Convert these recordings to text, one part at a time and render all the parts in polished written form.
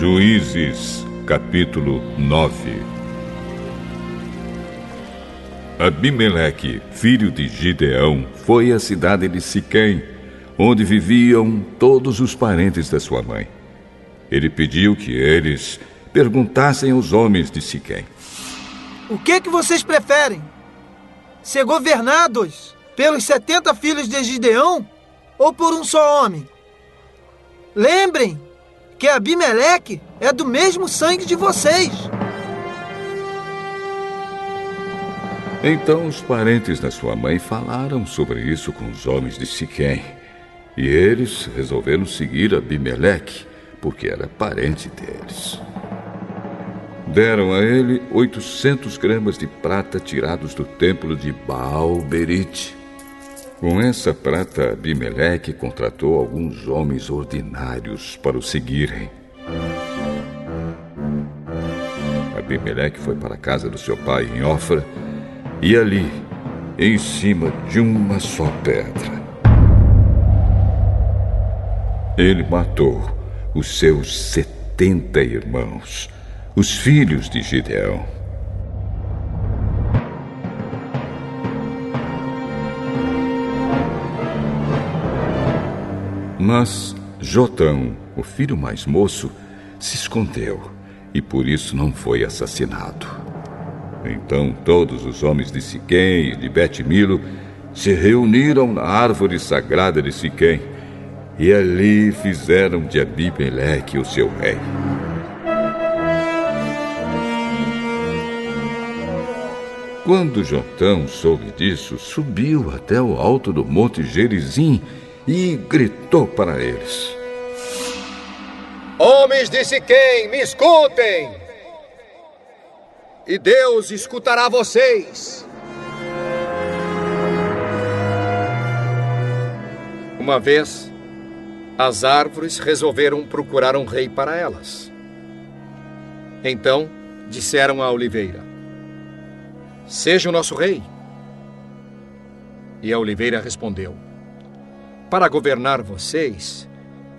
Juízes, capítulo 9. Abimeleque, filho de Gideão, foi à cidade de Siquém, onde viviam todos os parentes da sua mãe. Ele pediu que eles perguntassem aos homens de Siquém: O que vocês preferem? Ser governados pelos 70 filhos de Gideão ou por um só homem? Lembrem que Abimeleque é do mesmo sangue de vocês. Então os parentes da sua mãe falaram sobre isso com os homens de Siquém, e eles resolveram seguir Abimeleque, porque era parente deles. Deram a ele 800 gramas de prata tirados do templo de Baal-Berite. Com essa prata, Abimeleque contratou alguns homens ordinários para o seguirem. Abimeleque foi para a casa do seu pai em Ofra, e ali, em cima de uma só pedra, ele matou os seus 70 irmãos, os filhos de Gideão. Mas Jotão, o filho mais moço, se escondeu e por isso não foi assassinado. Então todos os homens de Siquém e de Bet-Milo se reuniram na árvore sagrada de Siquém e ali fizeram de Abimeleque o seu rei. Quando Jotão soube disso, subiu até o alto do monte Gerizim e gritou para eles: Homens de Siquém, me escutem! E Deus escutará vocês. Uma vez, as árvores resolveram procurar um rei para elas. Então, disseram à oliveira: Seja o nosso rei. E a oliveira respondeu: Para governar vocês,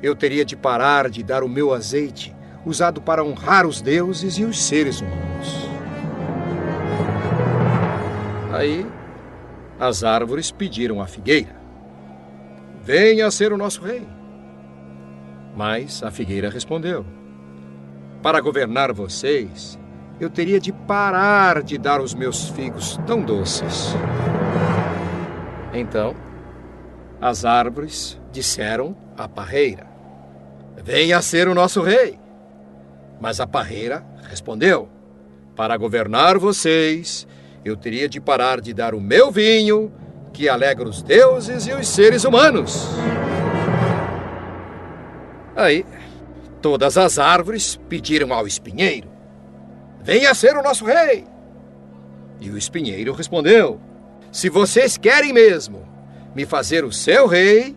eu teria de parar de dar o meu azeite, usado para honrar os deuses e os seres humanos. Aí, as árvores pediram à figueira: Venha ser o nosso rei. Mas a figueira respondeu: Para governar vocês, eu teria de parar de dar os meus figos tão doces. Então, as árvores disseram à parreira: Venha ser o nosso rei. Mas a parreira respondeu: Para governar vocês, eu teria de parar de dar o meu vinho, que alegra os deuses e os seres humanos. Aí, todas as árvores pediram ao espinheiro: Venha ser o nosso rei. E o espinheiro respondeu: Se vocês querem mesmo me fazer o seu rei,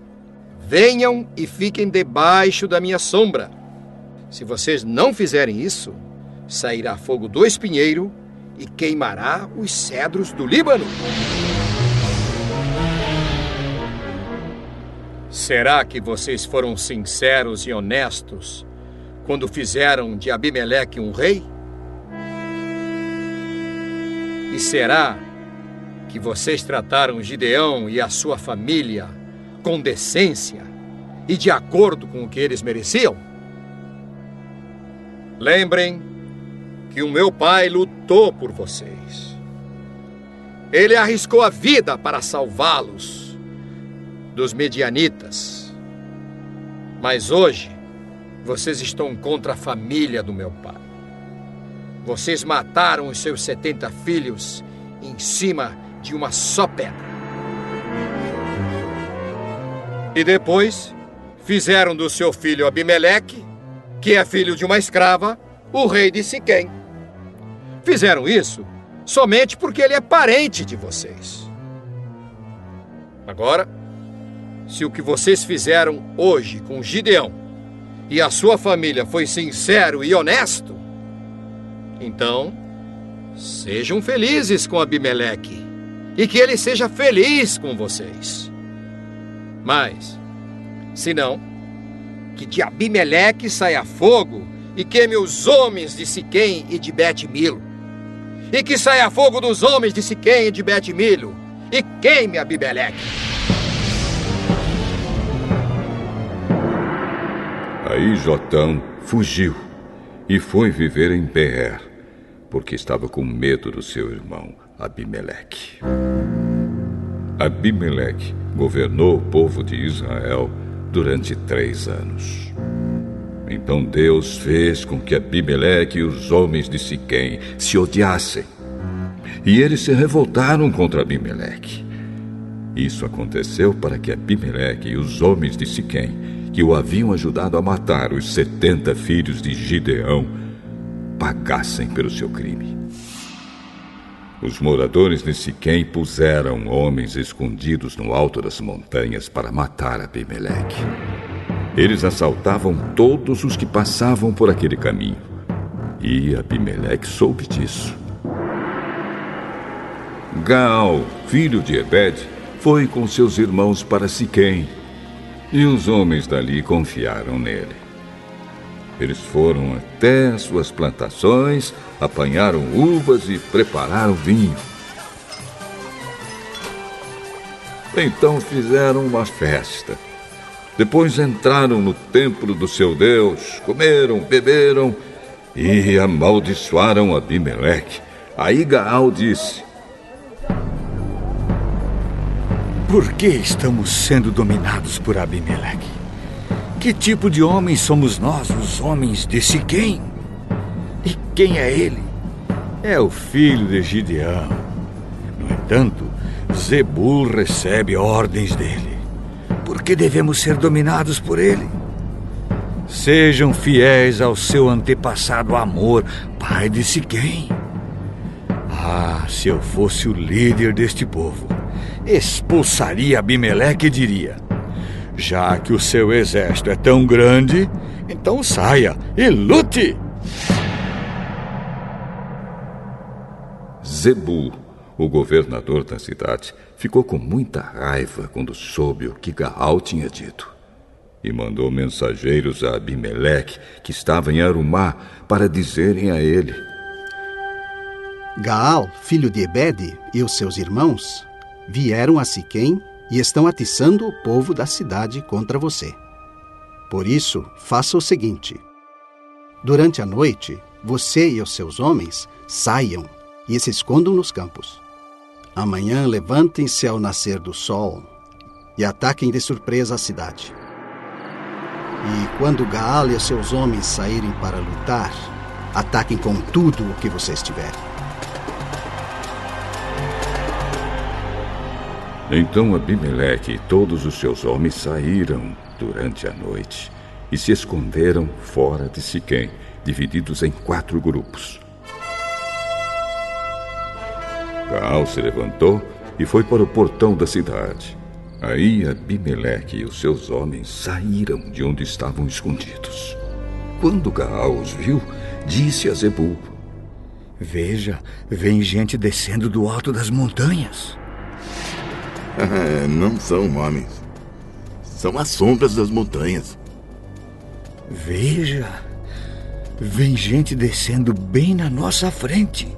venham e fiquem debaixo da minha sombra. Se vocês não fizerem isso, sairá fogo do espinheiro e queimará os cedros do Líbano. Será que vocês foram sinceros e honestos quando fizeram de Abimeleque um rei? E será que vocês trataram Gideão e a sua família com decência e de acordo com o que eles mereciam? Lembrem que o meu pai lutou por vocês. Ele arriscou a vida para salvá-los dos medianitas. Mas hoje, vocês estão contra a família do meu pai. Vocês mataram os seus 70 filhos em cima de uma só pedra. E depois, fizeram do seu filho Abimeleque, que é filho de uma escrava, o rei de Siquém. Fizeram isso somente porque ele é parente de vocês. Agora, se o que vocês fizeram hoje com Gideão e a sua família foi sincero e honesto, então sejam felizes com Abimeleque e que ele seja feliz com vocês. Mas, se não, que de Abimeleque saia fogo e queime os homens de Siquém e de Bet-Milo. E que saia fogo dos homens de Siquém e de Bet-Milo, e queime Abimeleque. Aí Jotão fugiu e foi viver em Beer, porque estava com medo do seu irmão Abimeleque. Abimeleque governou o povo de Israel durante 3 anos. Então Deus fez com que Abimeleque e os homens de Siquém se odiassem. E eles se revoltaram contra Abimeleque. Isso aconteceu para que Abimeleque e os homens de Siquém, que o haviam ajudado a matar os 70 filhos de Gideão, pagassem pelo seu crime. Os moradores de Siquém puseram homens escondidos no alto das montanhas para matar Abimeleque. Eles assaltavam todos os que passavam por aquele caminho. E Abimeleque soube disso. Gaal, filho de Ebed, foi com seus irmãos para Siquém, e os homens dali confiaram nele. Eles foram até as suas plantações, apanharam uvas e prepararam vinho. Então fizeram uma festa. Depois entraram no templo do seu Deus, comeram, beberam e amaldiçoaram Abimeleque. Aí Gaal disse: Por que estamos sendo dominados por Abimeleque? Que tipo de homens somos nós, os homens de Siquém? E quem é ele? É o filho de Gideão. No entanto, Zebul recebe ordens dele. Por que devemos ser dominados por ele? Sejam fiéis ao seu antepassado Amor, pai de Siquém. Ah, se eu fosse o líder deste povo, expulsaria Abimeleque e diria: já que o seu exército é tão grande, então saia e lute! Zebul, o governador da cidade, ficou com muita raiva quando soube o que Gaal tinha dito. E mandou mensageiros a Abimeleque, que estava em Arumá, para dizerem a ele: Gaal, filho de Ebed, e os seus irmãos vieram a Siquém e estão atiçando o povo da cidade contra você. Por isso, faça o seguinte: durante a noite, você e os seus homens saiam e se escondam nos campos. Amanhã levantem-se ao nascer do sol e ataquem de surpresa a cidade. E quando Gaal e os seus homens saírem para lutar, ataquem com tudo o que vocês tiverem. Então Abimeleque e todos os seus homens saíram durante a noite e se esconderam fora de Siquém, divididos em 4 grupos. Gaal se levantou e foi para o portão da cidade. Aí Abimeleque e os seus homens saíram de onde estavam escondidos. Quando Gaal os viu, disse a Zebul: Veja, vem gente descendo do alto das montanhas. Não são homens. São as sombras das montanhas. Veja, vem gente descendo bem na nossa frente.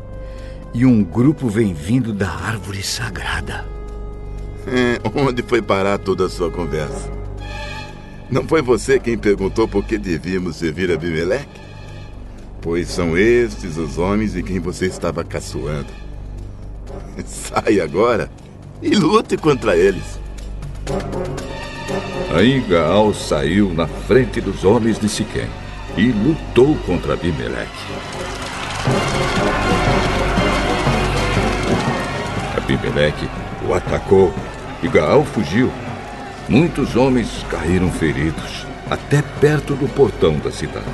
E um grupo vem vindo da árvore sagrada. Onde foi parar toda a sua conversa? Não foi você quem perguntou por que devíamos servir Abimeleque? Pois são estes os homens de quem você estava caçoando. Saia agora e lute contra eles. Aí Gaal saiu na frente dos homens de Siquém e lutou contra Abimeleque. Abimeleque o atacou e Gaal fugiu. Muitos homens caíram feridos, até perto do portão da cidade.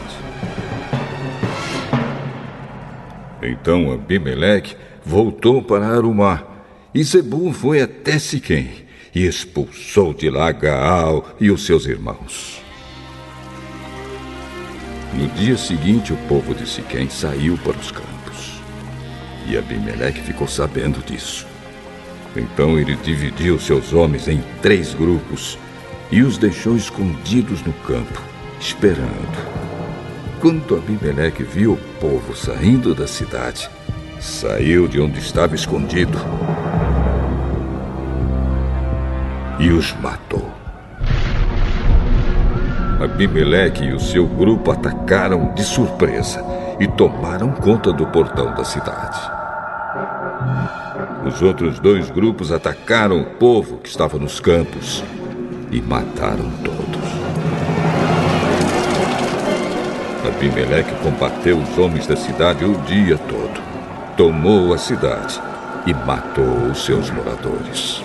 Então Abimeleque voltou para Arumá, e Zebul foi até Siquém e expulsou de lá Gaal e os seus irmãos. No dia seguinte, o povo de Siquém saiu para os campos, e Abimeleque ficou sabendo disso. Então ele dividiu seus homens em 3 grupos e os deixou escondidos no campo, esperando. Quando Abimeleque viu o povo saindo da cidade, saiu de onde estava escondido e os matou. Abimeleque e o seu grupo atacaram de surpresa e tomaram conta do portão da cidade. Os outros 2 grupos atacaram o povo que estava nos campos e mataram todos. Abimeleque combateu os homens da cidade o dia todo, tomou a cidade e matou os seus moradores.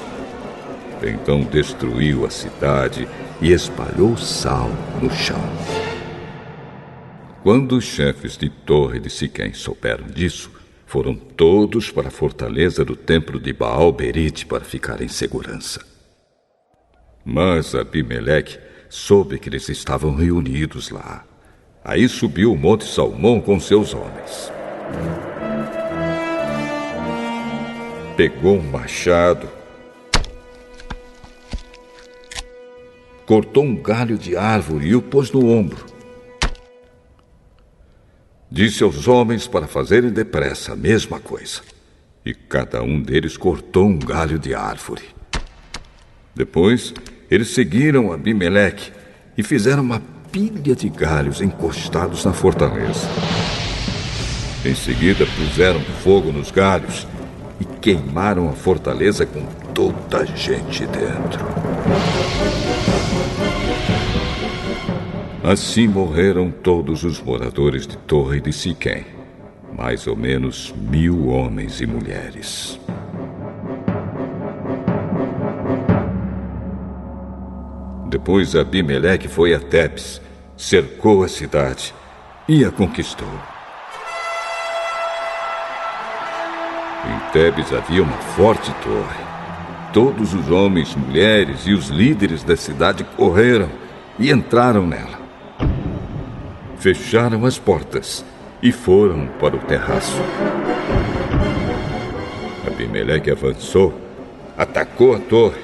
Então destruiu a cidade e espalhou sal no chão. Quando os chefes de Torre de Siquém souberam disso, foram todos para a fortaleza do templo de Baal-Berite para ficar em segurança. Mas Abimeleque soube que eles estavam reunidos lá. Aí subiu o Monte Salmão com seus homens. Pegou um machado, cortou um galho de árvore e o pôs no ombro. Disse aos homens para fazerem depressa a mesma coisa. E cada um deles cortou um galho de árvore. Depois, eles seguiram Abimeleque e fizeram uma pilha de galhos encostados na fortaleza. Em seguida, puseram fogo nos galhos e queimaram a fortaleza com toda a gente dentro. Assim morreram todos os moradores de Torre de Siquém, mais ou menos 1000 homens e mulheres. Depois Abimeleque foi a Tebes, cercou a cidade e a conquistou. Em Tebes havia uma forte torre. Todos os homens, mulheres e os líderes da cidade correram e entraram nela. Fecharam as portas e foram para o terraço. Abimeleque avançou, atacou a torre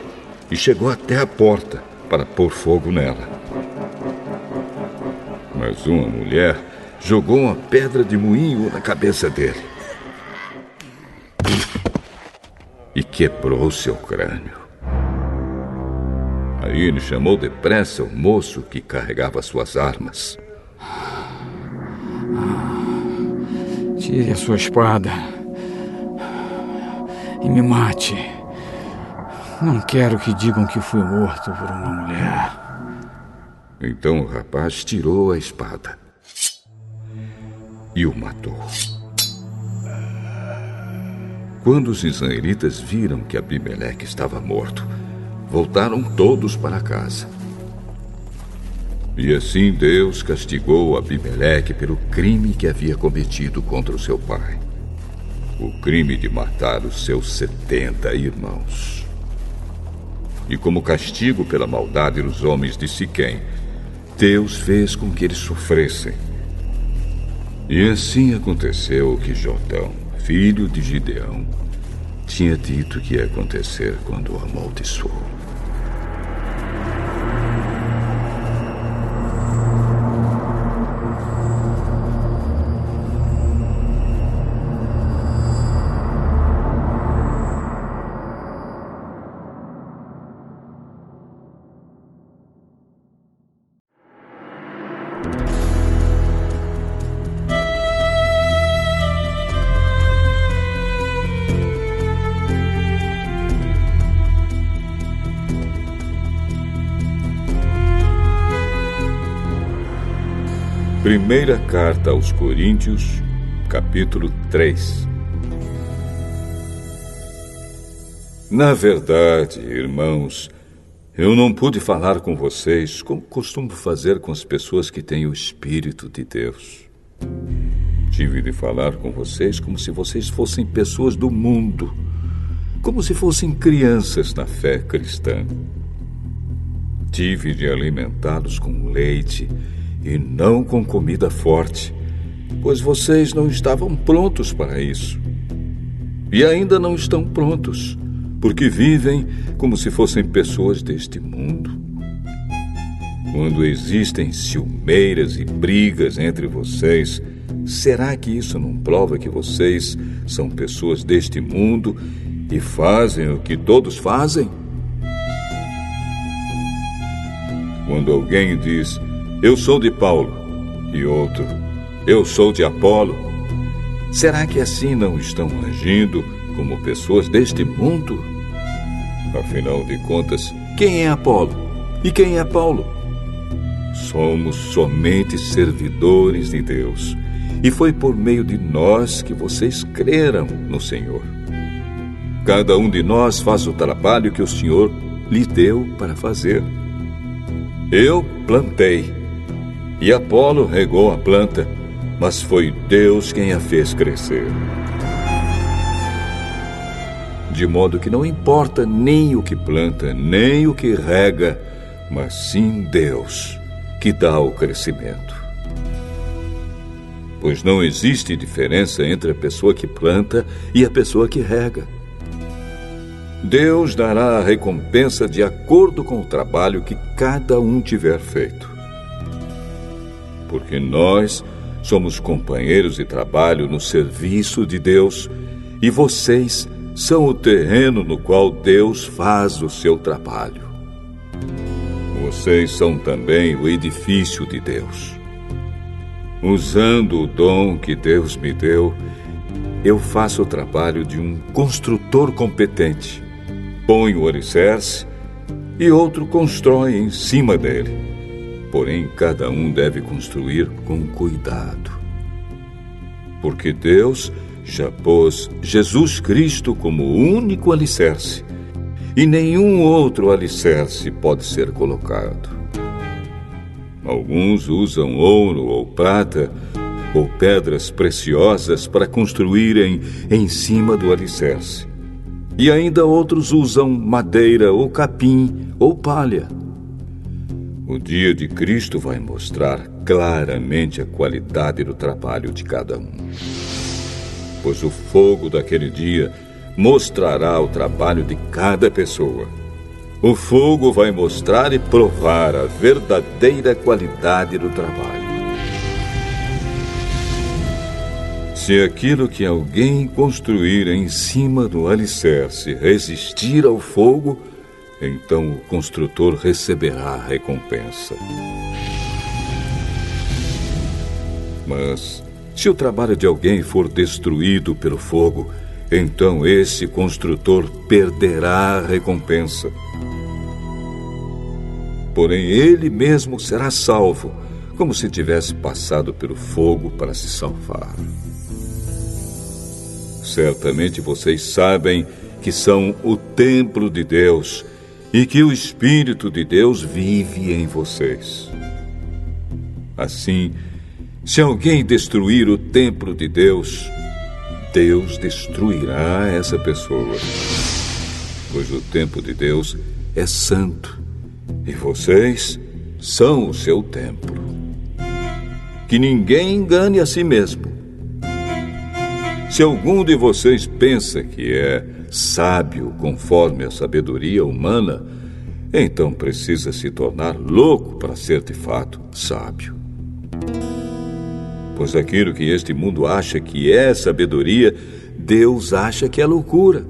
e chegou até a porta para pôr fogo nela. Mas uma mulher jogou uma pedra de moinho na cabeça dele e quebrou seu crânio. Aí ele chamou depressa o moço que carregava suas armas. Tire a sua espada e me mate. Não quero que digam que fui morto por uma mulher. Então o rapaz tirou a espada e o matou. Quando os israelitas viram que Abimeleque estava morto, voltaram todos para casa. E assim Deus castigou Abimeleque pelo crime que havia cometido contra o seu pai. O crime de matar os seus 70 irmãos. E como castigo pela maldade dos homens de Siquém, Deus fez com que eles sofressem. E assim aconteceu o que Jotão, filho de Gideão, tinha dito que ia acontecer quando o amaldiçoou. Primeira carta aos Coríntios, capítulo 3. Na verdade, irmãos, eu não pude falar com vocês como costumo fazer com as pessoas que têm o Espírito de Deus. Tive de falar com vocês como se vocês fossem pessoas do mundo, como se fossem crianças na fé cristã. Tive de alimentá-los com leite e não com comida forte, pois vocês não estavam prontos para isso. E ainda não estão prontos, porque vivem como se fossem pessoas deste mundo. Quando existem ciumeiras e brigas entre vocês, será que isso não prova que vocês são pessoas deste mundo e fazem o que todos fazem? Quando alguém diz, eu sou de Paulo, e outro, eu sou de Apolo, será que assim não estão agindo como pessoas deste mundo? Afinal de contas, quem é Apolo e quem é Paulo? Somos somente servidores de Deus, e foi por meio de nós que vocês creram no Senhor. Cada um de nós faz o trabalho que o Senhor lhe deu para fazer. Eu plantei, e Apolo regou a planta, mas foi Deus quem a fez crescer. De modo que não importa nem o que planta, nem o que rega, mas sim Deus que dá o crescimento. Pois não existe diferença entre a pessoa que planta e a pessoa que rega. Deus dará a recompensa de acordo com o trabalho que cada um tiver feito. Porque nós somos companheiros de trabalho no serviço de Deus e vocês são o terreno no qual Deus faz o seu trabalho. Vocês são também o edifício de Deus. Usando o dom que Deus me deu, eu faço o trabalho de um construtor competente. Põe o alicerce e outro constrói em cima dele. Porém, cada um deve construir com cuidado. Porque Deus já pôs Jesus Cristo como o único alicerce, e nenhum outro alicerce pode ser colocado. Alguns usam ouro ou prata ou pedras preciosas para construírem em cima do alicerce. E ainda outros usam madeira ou capim ou palha. O dia de Cristo vai mostrar claramente a qualidade do trabalho de cada um. Pois o fogo daquele dia mostrará o trabalho de cada pessoa. O fogo vai mostrar e provar a verdadeira qualidade do trabalho. Se aquilo que alguém construir em cima do alicerce resistir ao fogo, então o construtor receberá a recompensa. Mas se o trabalho de alguém for destruído pelo fogo, então esse construtor perderá a recompensa. Porém, ele mesmo será salvo, como se tivesse passado pelo fogo para se salvar. Certamente vocês sabem que são o templo de Deus e que o Espírito de Deus vive em vocês. Assim, se alguém destruir o templo de Deus, Deus destruirá essa pessoa. Pois o templo de Deus é santo e vocês são o seu templo. Que ninguém engane a si mesmo. Se algum de vocês pensa que é sábio conforme a sabedoria humana, então precisa se tornar louco para ser de fato sábio. Pois aquilo que este mundo acha que é sabedoria, Deus acha que é loucura.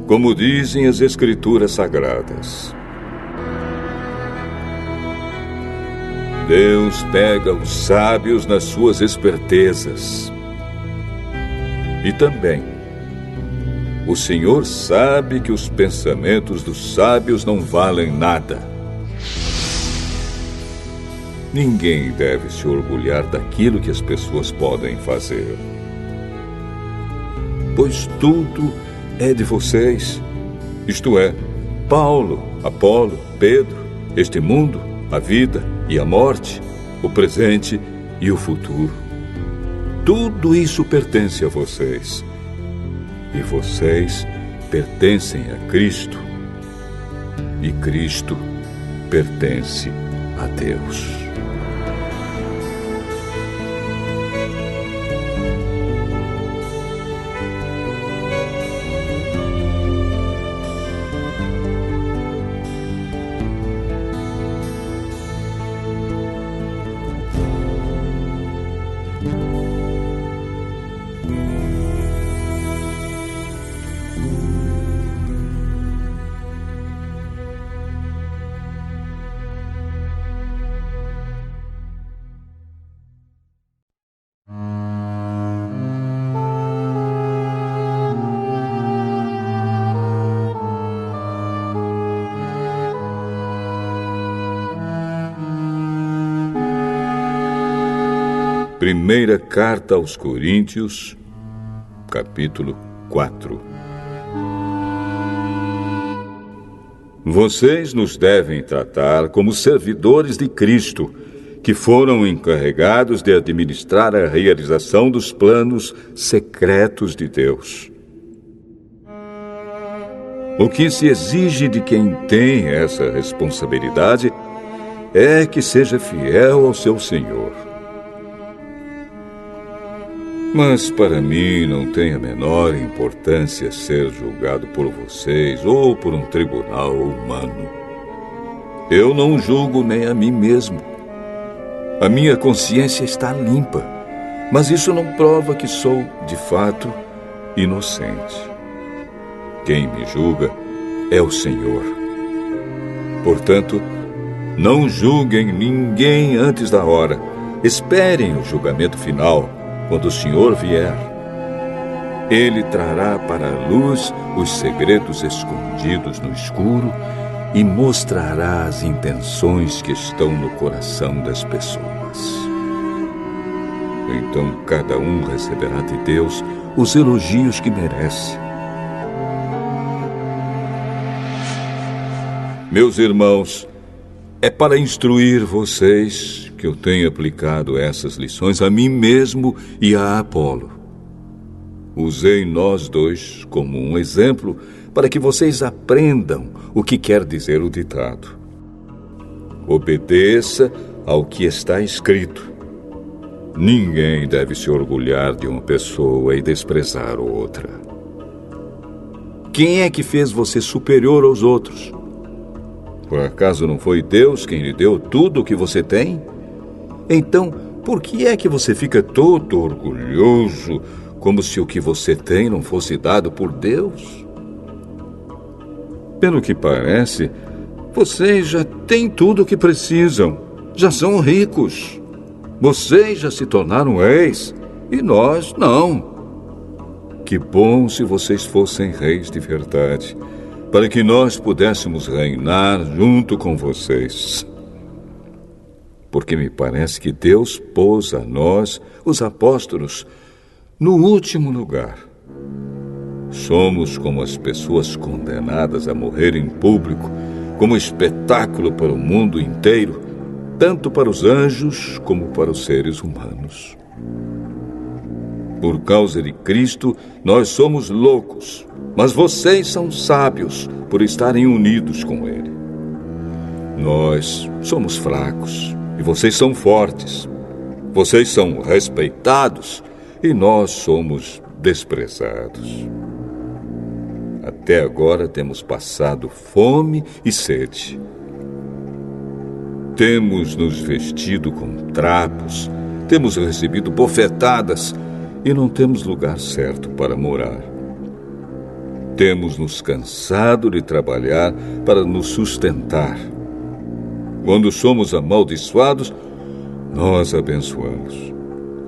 Como dizem as Escrituras Sagradas, Deus pega os sábios nas suas espertezas. E também, o Senhor sabe que os pensamentos dos sábios não valem nada. Ninguém deve se orgulhar daquilo que as pessoas podem fazer. Pois tudo é de vocês, isto é, Paulo, Apolo, Pedro, este mundo, a vida e a morte, o presente e o futuro. Tudo isso pertence a vocês. E vocês pertencem a Cristo. E Cristo pertence a Deus. Primeira Carta aos Coríntios, capítulo 4. Vocês nos devem tratar como servidores de Cristo, que foram encarregados de administrar a realização dos planos secretos de Deus. O que se exige de quem tem essa responsabilidade é que seja fiel ao seu Senhor. Mas para mim não tem a menor importância ser julgado por vocês ou por um tribunal humano. Eu não julgo nem a mim mesmo. A minha consciência está limpa, mas isso não prova que sou, de fato, inocente. Quem me julga é o Senhor. Portanto, não julguem ninguém antes da hora. Esperem o julgamento final, quando o Senhor vier. Ele trará para a luz os segredos escondidos no escuro e mostrará as intenções que estão no coração das pessoas. Então cada um receberá de Deus os elogios que merece. Meus irmãos, é para instruir vocês que eu tenho aplicado essas lições a mim mesmo e a Apolo. Usei nós dois como um exemplo para que vocês aprendam o que quer dizer o ditado. Obedeça ao que está escrito. Ninguém deve se orgulhar de uma pessoa e desprezar outra. Quem é que fez você superior aos outros? Por acaso não foi Deus quem lhe deu tudo o que você tem? Então, por que é que você fica todo orgulhoso, como se o que você tem não fosse dado por Deus? Pelo que parece, vocês já têm tudo o que precisam. Já são ricos. Vocês já se tornaram reis e nós não. Que bom se vocês fossem reis de verdade, para que nós pudéssemos reinar junto com vocês. Porque me parece que Deus pôs a nós, os apóstolos, no último lugar. Somos como as pessoas condenadas a morrer em público, como espetáculo para o mundo inteiro, tanto para os anjos como para os seres humanos. Por causa de Cristo, nós somos loucos, mas vocês são sábios por estarem unidos com Ele. Nós somos fracos e vocês são fortes. Vocês são respeitados e nós somos desprezados. Até agora temos passado fome e sede. Temos nos vestido com trapos, temos recebido bofetadas e não temos lugar certo para morar. Temos nos cansado de trabalhar para nos sustentar. Quando somos amaldiçoados, nós abençoamos.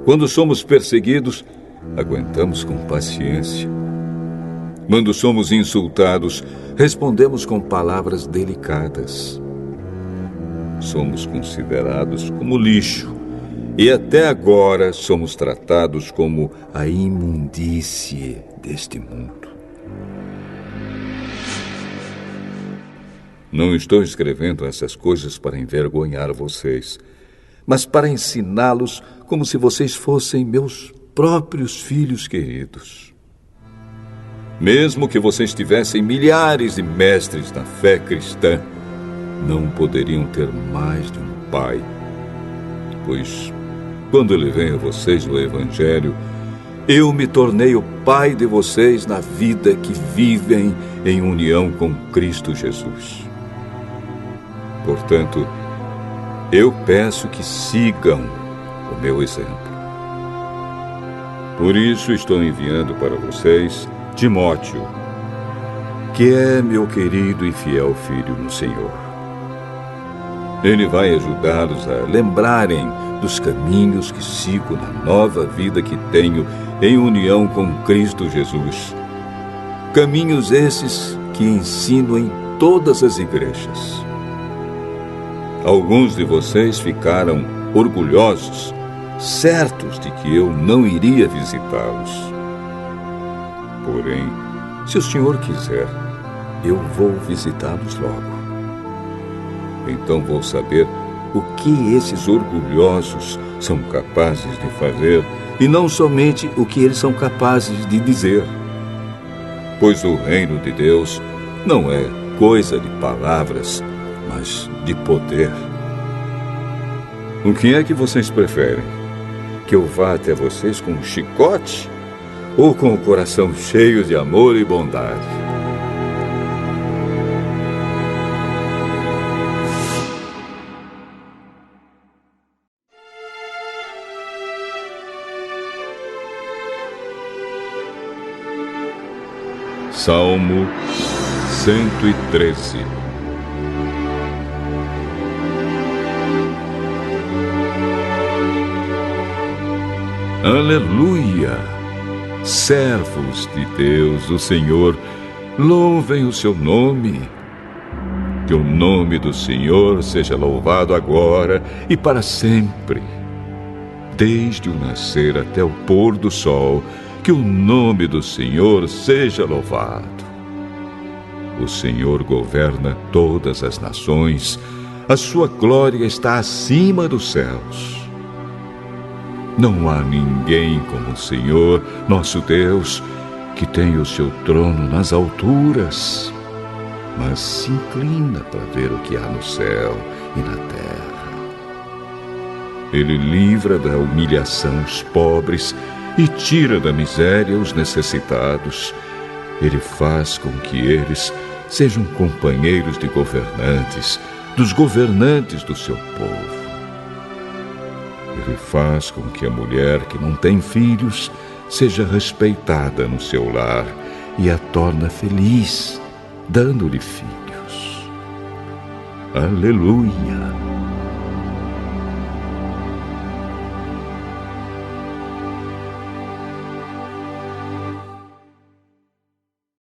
Quando somos perseguidos, aguentamos com paciência. Quando somos insultados, respondemos com palavras delicadas. Somos considerados como lixo e até agora somos tratados como a imundície deste mundo. Não estou escrevendo essas coisas para envergonhar vocês, mas para ensiná-los como se vocês fossem meus próprios filhos queridos. Mesmo que vocês tivessem milhares de mestres na fé cristã, não poderiam ter mais de um pai. Pois, quando eu levei a vocês o Evangelho, eu me tornei o pai de vocês na vida que vivem em união com Cristo Jesus. Portanto, eu peço que sigam o meu exemplo. Por isso estou enviando para vocês Timóteo, que é meu querido e fiel filho no Senhor. Ele vai ajudá-los a lembrarem dos caminhos que sigo na nova vida que tenho em união com Cristo Jesus. Caminhos esses que ensino em todas as igrejas. Alguns de vocês ficaram orgulhosos certos de que eu não iria visitá-los. Porém, se o Senhor quiser, eu vou visitá-los logo. Então vou saber o que esses orgulhosos são capazes de fazer e não somente o que eles são capazes de dizer. Pois o reino de Deus não é coisa de palavras, mas de poder. O que é que vocês preferem? Que eu vá até vocês com um chicote ou com o coração cheio de amor e bondade? Salmo 113. Aleluia! Servos de Deus, o Senhor, louvem o seu nome. Que o nome do Senhor seja louvado agora e para sempre. Desde o nascer até o pôr do sol, que o nome do Senhor seja louvado. O Senhor governa todas as nações, a sua glória está acima dos céus. Não há ninguém como o Senhor, nosso Deus, que tem o seu trono nas alturas, mas se inclina para ver o que há no céu e na terra. Ele livra da humilhação os pobres e tira da miséria os necessitados. Ele faz com que eles sejam companheiros de governantes, dos governantes do seu povo. Ele faz com que a mulher que não tem filhos seja respeitada no seu lar e a torna feliz, dando-lhe filhos. Aleluia!